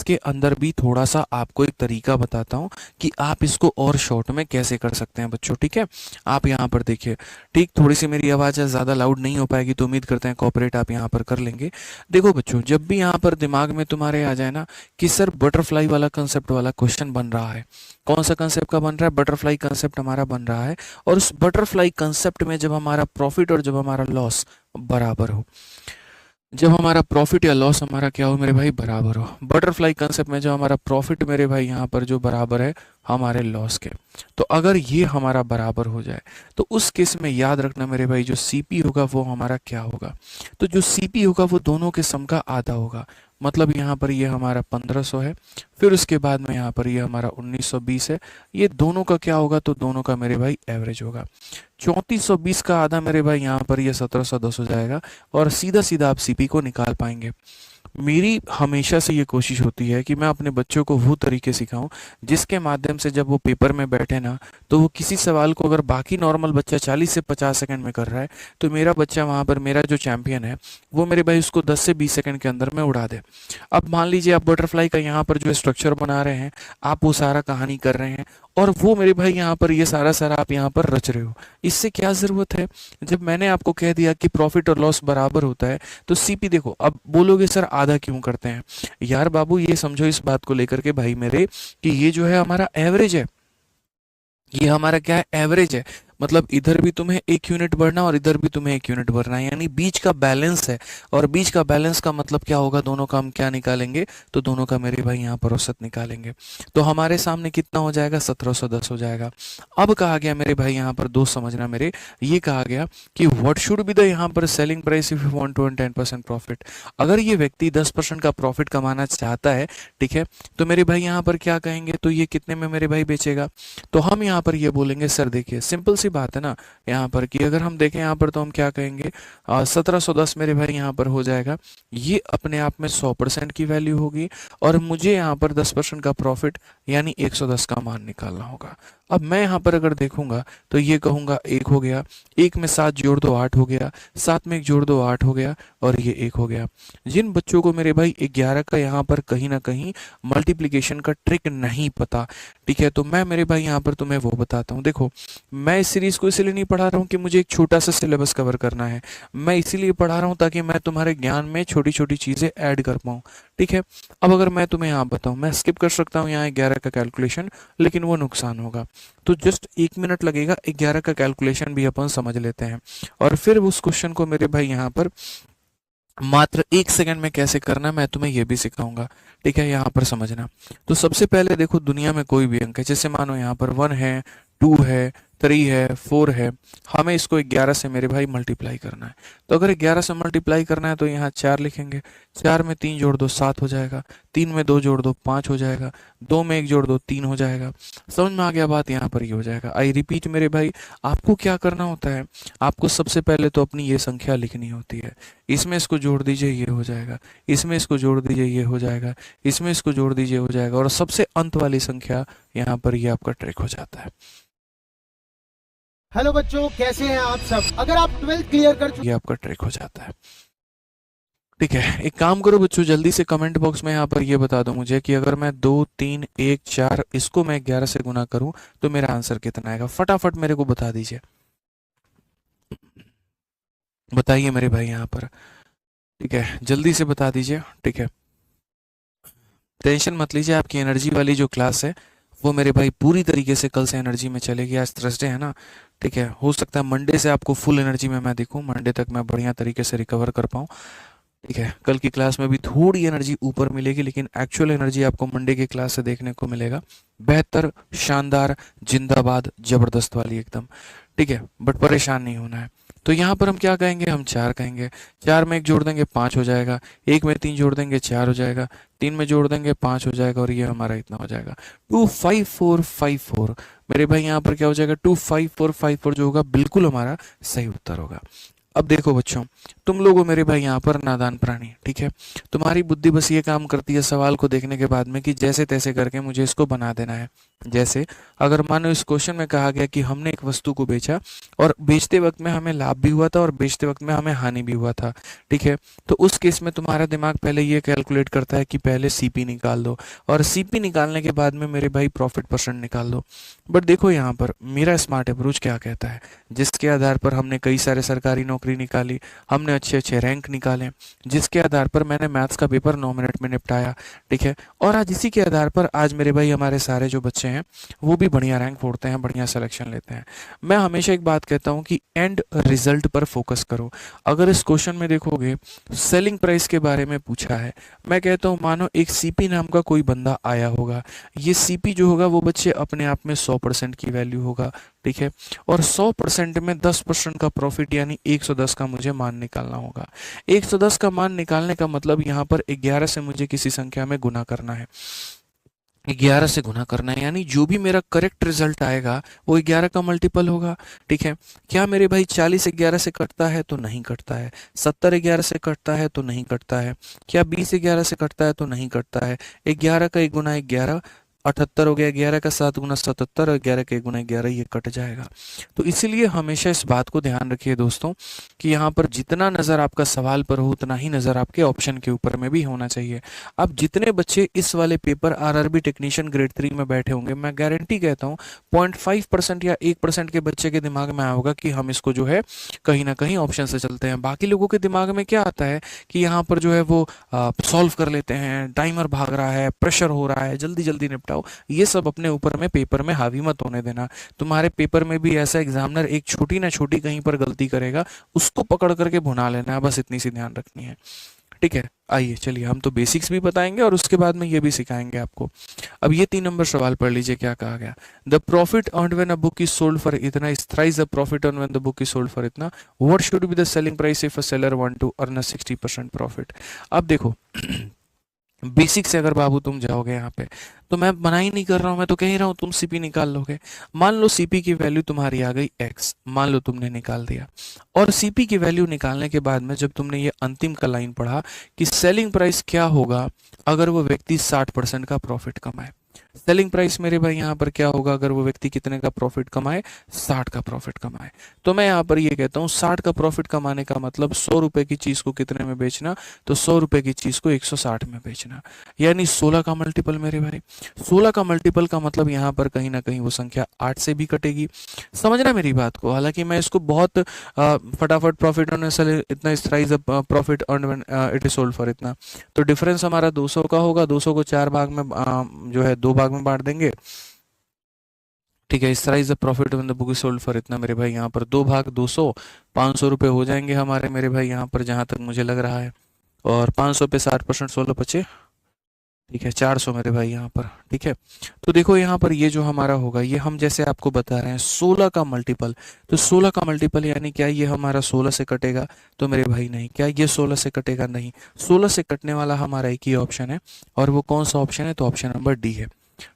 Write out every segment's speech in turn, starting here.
इसके अंदर भी थोड़ा सा आपको एक तरीका बताता हूँ कि आप इसको और शॉर्ट में कैसे कर सकते हैं बच्चों, ठीक है। आप यहाँ पर देखिए, ठीक, थोड़ी सी मेरी आवाज़ ज़्यादा लाउड नहीं हो पाएगी तो उम्मीद करते हैं कॉपरेट आप यहाँ पर कर लेंगे। देखो बच्चों, जब भी यहाँ पर दिमाग में तुम्हारे आ जाए ना कि सर बटरफ्लाई वाला कंसेप्ट वाला क्वेश्चन बन रहा है, कौन सा कंसेप्ट का बन रहा है, बटरफ्लाई कंसेप्ट हमारा बन रहा है, और उस बटरफ्लाई कंसेप्ट में जब हमारा प्रॉफिट और जब हमारा लॉस बराबर हो, जब हमारा प्रॉफिट या लॉस हमारा क्या हो मेरे भाई, बराबर हो, बटरफ्लाई कंसेप्ट में जो हमारा प्रॉफिट मेरे भाई यहाँ पर जो बराबर है हमारे लॉस के, तो अगर ये हमारा बराबर हो जाए तो उस केस में याद रखना मेरे भाई, जो सीपी होगा वो हमारा क्या होगा, तो जो सीपी होगा वो दोनों के सम का आधा होगा। मतलब यहाँ पर ये हमारा 1500 है, फिर उसके बाद में यहाँ पर ये हमारा 1920 है, ये दोनों का क्या होगा, तो दोनों का मेरे भाई एवरेज होगा। 3420 का आधा मेरे भाई यहाँ पर ये 1710 हो जाएगा, और सीधा सीधा आप सीपी को निकाल पाएंगे। मेरी हमेशा से ये कोशिश होती है कि मैं अपने बच्चों को वो तरीके सिखाऊं जिसके माध्यम से जब वो पेपर में बैठे ना, तो वो किसी सवाल को, अगर बाकी नॉर्मल बच्चा 40 से 50 सेकंड में कर रहा है तो मेरा बच्चा वहाँ पर, मेरा जो चैंपियन है वो मेरे भाई उसको 10 से 20 सेकंड के अंदर में उड़ा दे। अब मान लीजिए आप बटरफ्लाई का यहाँ पर जो स्ट्रक्चर बना रहे हैं, आप वो सारा कहानी कर रहे हैं, और वो मेरे भाई यहाँ पर ये सारा सारा आप यहाँ पर रच रहे हो। इससे क्या ज़रूरत है, जब मैंने आपको कह दिया कि प्रॉफिट और लॉस बराबर होता है तो सीपी देखो। अब बोलोगे सर आधा क्यों करते हैं, यार बाबू ये समझो इस बात को लेकर के भाई मेरे, कि ये जो है हमारा एवरेज है, ये हमारा क्या है, एवरेज है। मतलब इधर भी तुम्हें 1 यूनिट बढ़ना और इधर भी तुम्हें 1 यूनिट बढ़ना है, यानी बीच का बैलेंस है। और बीच का बैलेंस का मतलब क्या होगा, दोनों का हम क्या निकालेंगे, तो दोनों का मेरे भाई यहाँ पर औसत निकालेंगे। तो हमारे सामने कितना हो जाएगा, 1710 हो जाएगा। अब कहा गया मेरे भाई यहाँ पर दोस्त समझना मेरे, ये कहा गया कि व्हाट शुड बी द यहाँ पर selling price if you want to earn 10% profit. अगर ये व्यक्ति 10% का प्रॉफिट कमाना चाहता है, ठीक है, तो मेरे भाई यहाँ पर क्या कहेंगे, तो ये कितने में मेरे भाई बेचेगा। तो हम यहाँ पर ये बोलेंगे, सर देखिए सिंपल सी बात है ना यहाँ पर, कि अगर हम देखें यहाँ पर तो हम क्या कहेंगे, 1710 मेरे भाई यहाँ पर हो जाएगा, ये अपने आप में 100% की वैल्यू होगी, और मुझे यहाँ पर 10% का प्रॉफिट यानी 110 का मान निकालना होगा। अब मैं यहाँ पर अगर देखूंगा तो ये कहूंगा 1 हो गया, 1 में 7 जोड़ दो 8 हो गया, 7 में 1 जोड़ दो 8 हो गया, और ये 1 हो गया। जिन बच्चों को मेरे भाई 11 का यहाँ पर कहीं ना कहीं मल्टीप्लिकेशन का ट्रिक नहीं पता, ठीक है, तो मैं मेरे भाई यहाँ पर तुम्हें वो बताता हूँ। देखो, मैं इस सीरीज को इसलिए नहीं पढ़ा रहा हूँ कि मुझे एक छोटा सा सिलेबस कवर करना है, मैं इसीलिए पढ़ा रहा हूँ ताकि मैं तुम्हारे ज्ञान में छोटी छोटी चीजें ऐड कर पाऊँ, ठीक है। अब अगर मैं तुम्हें यहाँ बताऊँ, मैं स्किप कर सकता हूँ यहाँ 11 का कैलकुलेशन, लेकिन वो नुकसान होगा, तो जस्ट 1 मिनट लगेगा, 11 का कैलकुलेशन भी अपन समझ लेते हैं, और फिर उस क्वेश्चन को मेरे भाई यहाँ पर मात्र 1 सेकंड में कैसे करना मैं तुम्हें यह भी सिखाऊंगा, ठीक है, यहाँ पर समझना। तो सबसे पहले देखो, दुनिया में कोई भी अंक है, जैसे मानो यहाँ पर 1 है, 2 है, 3 है, 4 है, हमें इसको 11 से मेरे भाई मल्टीप्लाई करना है। तो अगर 11 से मल्टीप्लाई करना है तो यहाँ 4 लिखेंगे, 4 में 3 जोड़ दो 7 हो जाएगा, 3 में 2 जोड़ दो 5 हो जाएगा, 2 में 1 जोड़ दो 3 हो जाएगा। समझ में आ गया बात, यहाँ पर ये हो जाएगा। आई रिपीट मेरे भाई, आपको क्या करना होता है, आपको सबसे पहले तो अपनी ये संख्या लिखनी होती है, इसमें इसको जोड़ दीजिए ये हो जाएगा, इसमें इसको जोड़ दीजिए ये हो जाएगा, इसमें इसको जोड़ दीजिए हो जाएगा, और सबसे अंत वाली संख्या यहाँ पर ये आपका ट्रिक हो जाता है। हेलो बच्चों, कैसे हैं आप सब। अगर आप 12th क्लियर कर चुके, ये आपका ट्रिक हो जाता है, ठीक है। एक काम करो बच्चों, जल्दी से कमेंट बॉक्स में यहाँ पर ये बता दो मुझे कि अगर मैं 2 3 1 4 इसको मैं 11 से गुना करूं तो मेरा आंसर कितना आएगा, फटाफट मेरे को बता दीजिए, बताइए मेरे भाई यहाँ पर, ठीक है, जल्दी से बता दीजिए, ठीक है। टेंशन मत लीजिए, आपकी एनर्जी वाली जो क्लास है वो मेरे भाई पूरी तरीके से कल से एनर्जी में चलेगी। आज थर्सडे है ना, ठीक है, हो सकता है मंडे से आपको फुल एनर्जी में मैं दिखूं, मंडे तक मैं बढ़िया तरीके से रिकवर कर पाऊँ, ठीक है। कल की क्लास में भी थोड़ी एनर्जी ऊपर मिलेगी, लेकिन एक्चुअल एनर्जी आपको मंडे की क्लास से देखने को मिलेगा, बेहतर, शानदार, जिंदाबाद, जबरदस्त वाली एकदम, ठीक है। बट परेशान नहीं होना है। तो यहाँ पर हम क्या कहेंगे, हम 4 कहेंगे, 4 में 1 जोड़ देंगे 5 हो जाएगा, 1 में 3 जोड़ देंगे 4 हो जाएगा, 3 में जोड़ देंगे 5 हो जाएगा, और ये हमारा इतना हो जाएगा 25454। मेरे भाई यहाँ पर क्या हो जाएगा, 25454 जो होगा बिल्कुल हमारा सही उत्तर होगा। अब देखो बच्चों, तुम लोग हो मेरे भाई यहाँ पर नादान प्राणी, ठीक है, तुम्हारी बुद्धि बस ये काम करती है सवाल को देखने के बाद में कि जैसे तैसे करके मुझे इसको बना देना है, जैसे अगर मानो इस क्वेश्चन में कहा गया कि हमने एक वस्तु को बेचा और बेचते वक्त में हमें लाभ भी हुआ था और बेचते वक्त में हमें हानि भी हुआ था, ठीक है। तो उस केस में तुम्हारा दिमाग पहले ये कैलकुलेट करता है कि पहले सीपी निकाल दो और सीपी निकालने के बाद में मेरे भाई प्रॉफिट परसेंट निकाल दो। बट देखो यहाँ पर मेरा स्मार्ट अप्रोच क्या कहता है, जिसके आधार पर हमने कई सारे सरकारी नौकरी निकाली, हमने अच्छे अच्छे रैंक निकाले, जिसके आधार पर मैंने मैथ्स का पेपर 9 मिनट में निपटाया, ठीक है। और आज इसी के आधार पर आज मेरे भाई हमारे सारे जो बच्चे हैं वो भी बढ़िया रैंक फोड़ते हैं, बढ़िया सिलेक्शन लेते हैं। मैं हमेशा एक बात कहता हूँ कि एंड रिजल्ट पर फोकस करो। अगर इस क्वेश्चन में देखोगे सेलिंग प्राइस के बारे में पूछा है, मैं कहता हूँ मानो एक सीपी नाम का कोई बंदा आया होगा, ये सीपी जो होगा वो बच्चे अपने आप में 100% की वैल्यू होगा, ठीक है। और 100% में 10% का प्रॉफिट यानी 110 का मुझे मान निकालना होगा। 110 का मान निकालने का मतलब यहाँ पर 11 से मुझे किसी संख्या में गुना करना है, 11 से गुना करना है, यानी जो भी मेरा करेक्ट रिजल्ट आएगा वो 11 का मल्टीपल होगा, ठीक है। क्या मेरे भाई 40 11 से कटता है? तो नहीं कटता है। 70 11 से कटता है? तो नहीं कटता है। क्या 20 11 से कटता है? तो नहीं कटता है। 11 का 1 गुना 11 78 हो गया, 11 का 7 गुना 77 और 11 का 1 गुना 11 ये कट जाएगा। तो इसीलिए हमेशा इस बात को ध्यान रखिए दोस्तों कि यहाँ पर जितना नज़र आपका सवाल पर हो उतना ही नज़र आपके ऑप्शन के ऊपर में भी होना चाहिए। अब जितने बच्चे इस वाले पेपर आरआरबी टेक्नीशियन ग्रेड 3 में बैठे होंगे, मैं गारंटी कहता हूँ 0.5% या 1% के बच्चे के दिमाग में आया होगा कि हम इसको जो है कहीं ना कहीं ऑप्शन से चलते हैं। बाकी लोगों के दिमाग में क्या आता है कि यहाँ पर जो है वो सॉल्व कर लेते हैं, टाइमर भाग रहा है, प्रेशर हो रहा है, जल्दी जल्दी निपटाओ। ये सब अपने ऊपर में पेपर में हावी मत होने देना। तुम्हारे पेपर में भी ऐसा एग्जामिनर एक छोटी ना छोटी कहीं पर गलती करेगा, उसको पकड़ करके भुना लेना है, बस इतनी सी ध्यान रखनी है, ठीक है। आइए चलिए हम तो बेसिक्स भी बताएंगे और उसके बाद में ये भी सिखाएंगे आपको। अब ये 3 नंबर सवाल पढ़ लीजिए, क्या कहा गया। The profit earned when a book is sold for इतना is thrice the profit earned when the book is sold for इतना। What should be the selling price if a seller want to earn a 60% profit. अब देखो basic से अगर बाबू तुम जाओगे यहाँ पे, तो मैं मना ही नहीं कर रहा हूँ, मैं तो कह ही रहा हूँ तुम सीपी निकाल लोगे। मान लो सीपी की वैल्यू तुम्हारी आ गई एक्स, मान लो तुमने निकाल दिया। और सीपी की वैल्यू निकालने के बाद में जब तुमने ये अंतिम का लाइन पढ़ा कि सेलिंग प्राइस क्या होगा अगर वो व्यक्ति 60% का प्रॉफिट कमाए। सेलिंग प्राइस मेरे भाई यहाँ पर क्या होगा अगर वो व्यक्ति कितने का प्रॉफिट कमाए? 60 का प्रॉफिट कमाए। तो मैं यहाँ पर ये कहता हूँ 60 का प्रॉफिट कमाने का मतलब 100 रुपए की चीज को कितने में बेचना? तो 100 रुपए की चीज को 160 में बेचना, यानी 16 का मल्टीपल मेरे भाई। 16 का मल्टीपल का मतलब यहाँ पर कहीं ना कहीं वो संख्या 8 से भी कटेगी। समझना मेरी बात को, हालांकि मैं इसको बहुत फटाफट प्रॉफिट अर्न इतना इस profit earn when it is sold for इतना। तो डिफरेंस हमारा 200 का होगा, 200 को 4 भाग में जो है 2 भाग में बांट देंगे, ठीक है। इस तरह is the profit when the book is sold for इतना मेरे भाई, यहाँ पर 2 भाग 200, 500 रुपये हो जाएंगे हमारे मेरे भाई यहाँ पर, जहाँ तक मुझे लग रहा है। और 500 पे 60%, 16 बचे, ठीक है 400 मेरे भाई यहाँ पर, ठीक है। तो देखो यहाँ पर ये जो हमारा होगा, ये हम जैसे आपको बता रहे हैं 16 का मल्टीपल। तो 16 का मल्टीपल यानी क्या ये हमारा 16 से कटेगा? तो मेरे भाई नहीं। क्या ये 16 से कटेगा? नहीं। 16 से कटने वाला हमारा एक ही ऑप्शन है, और वो कौन सा ऑप्शन है? तो ऑप्शन नंबर डी है,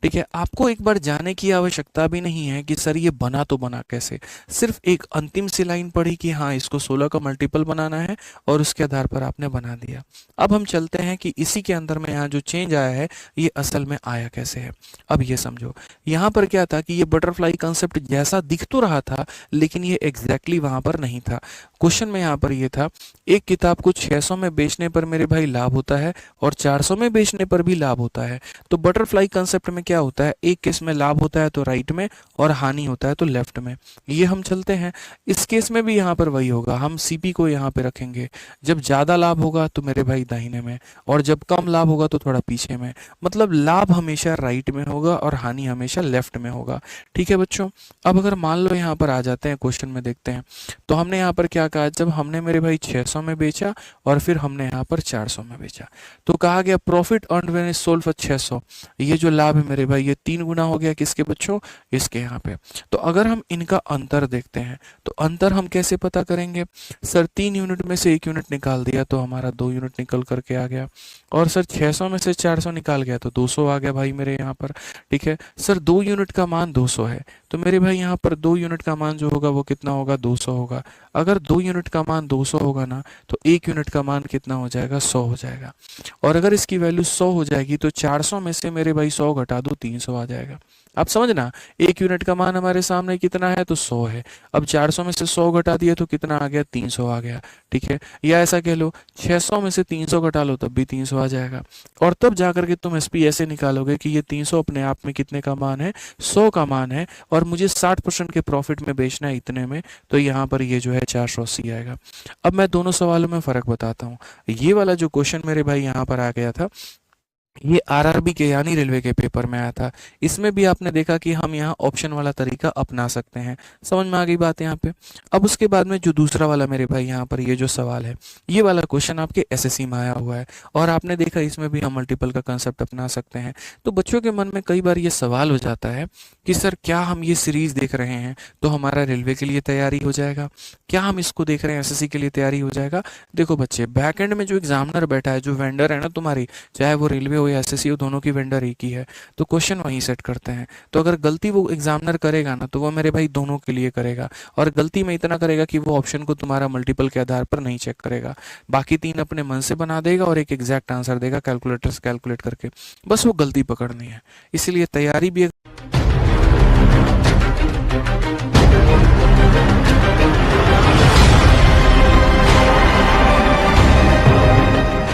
ठीक है। आपको एक बार जाने की आवश्यकता भी नहीं है कि सर ये बना तो बना कैसे, सिर्फ एक अंतिम सी लाइन पढ़ी कि हाँ इसको 16 का मल्टीपल बनाना है और उसके आधार पर आपने बना दिया। अब हम चलते हैं कि इसी के अंदर में यहाँ जो चेंज आया है ये असल में आया कैसे है। अब ये समझो, यहाँ पर क्या था कि ये बटरफ्लाई कंसेप्ट जैसा दिख तो रहा था, लेकिन ये एग्जैक्टली वहां पर नहीं था। क्वेश्चन में यहाँ पर ये था, एक किताब को 600 में बेचने पर मेरे भाई लाभ होता है और 400 में बेचने पर भी लाभ होता है। तो बटरफ्लाई कंसेप्ट में क्या होता है, एक केस में लाभ होता है तो राइट में, और हानि होता है तो लेफ्ट में। ये हम चलते हैं, इस केस में भी यहाँ पर वही होगा, हम सीपी को यहाँ पे रखेंगे। जब ज्यादा लाभ होगा तो मेरे भाई दाहिने में, और जब कम लाभ होगा तो थोड़ा पीछे में। मतलब लाभ हमेशा राइट में होगा और हानि हमेशा लेफ्ट में होगा, ठीक है बच्चों। अब अगर मान लो यहाँ पर आ जाते हैं क्वेश्चन में, देखते हैं तो हमने यहाँ पर क्या कहा, जब हमने मेरे भाई 600 में बेचा और फिर हमने यहाँ पर 400 में बेचा, तो कहा गया profit earned when is sold for 600। ये जो लाभ है मेरे भाई ये 3 गुना हो गया किसके बच्चों? इसके यहाँ पे। तो अगर हम इनका अंतर देखते हैं तो अंतर हम कैसे पता करेंगे? सर 3 यूनिट में से 1 यूनिट निकाल दिया तो हमारा 2 यूनिट निकल करके आ गया, और सर 600 में से 400 निकाल गया तो 200 आ गया भाई मेरे यहाँ पर, ठीक है। सर 2 यूनिट का मान 200 है, तो मेरे भाई यहाँ पर 2 यूनिट का मान जो होगा वो कितना होगा? 200 होगा। अगर 2 यूनिट का मान 200 होगा ना, तो 1 यूनिट का मान कितना हो जाएगा? 100 हो जाएगा। और अगर इसकी वैल्यू 100 हो जाएगी तो 400 में से मेरे भाई 100 घटा दो 300 आ जाएगा। आप समझना, 1 यूनिट का मान हमारे सामने कितना है, तो 100 है। अब 400 में से 100 घटा दिया तो कितना आ गया, 300 आ गया। ठीक है, या ऐसा कह लो 600 में से 300 घटा लो तब भी 300 आ जाएगा। और तब जाकर के तुम एसपी ऐसे निकालोगे कि ये 300 अपने आप में कितने का मान है, 100 का मान है, और मुझे 60% के प्रॉफिट में बेचना है इतने में, तो यहाँ पर ये जो है 480 आएगा। अब मैं दोनों सवालों में फ़र्क बताता हूँ। ये वाला जो क्वेश्चन मेरे भाई यहाँ पर आ गया था, ये आरआरबी के यानी रेलवे के पेपर में आया था। इसमें भी आपने देखा कि हम यहाँ ऑप्शन वाला तरीका अपना सकते हैं। समझ में आ गई बात यहाँ पे। अब उसके बाद में जो दूसरा वाला मेरे भाई यहाँ पर ये जो सवाल है, ये वाला क्वेश्चन आपके एसएससी में आया हुआ है, और आपने देखा इसमें भी हम मल्टीपल का कंसेप्ट अपना सकते हैं। तो बच्चों के मन में कई बार ये सवाल हो जाता है कि सर क्या हम ये सीरीज देख रहे हैं तो हमारा रेलवे के लिए तैयारी हो जाएगा, क्या हम इसको देख रहे हैं एसएससी के लिए तैयारी हो जाएगा। देखो बच्चे, बैक एंड में जो एग्जामिनर बैठा है, जो वेंडर है ना तुम्हारी, चाहे वो रेलवे हो या एसएससी हो, दोनों की वेंडर एक ही है, तो क्वेश्चन वहीं सेट करते हैं। तो अगर गलती वो एग्जामिनर करेगा ना, तो वो मेरे भाई दोनों के लिए करेगा, और गलती में इतना करेगा कि वो ऑप्शन को तुम्हारा मल्टीपल के आधार पर नहीं चेक करेगा, बाकी 3 अपने मन से बना देगा और एक एग्जैक्ट आंसर देगा कैलकुलेटर से कैलकुलेट करके। बस वो गलती पकड़नी है, इसलिए तैयारी भी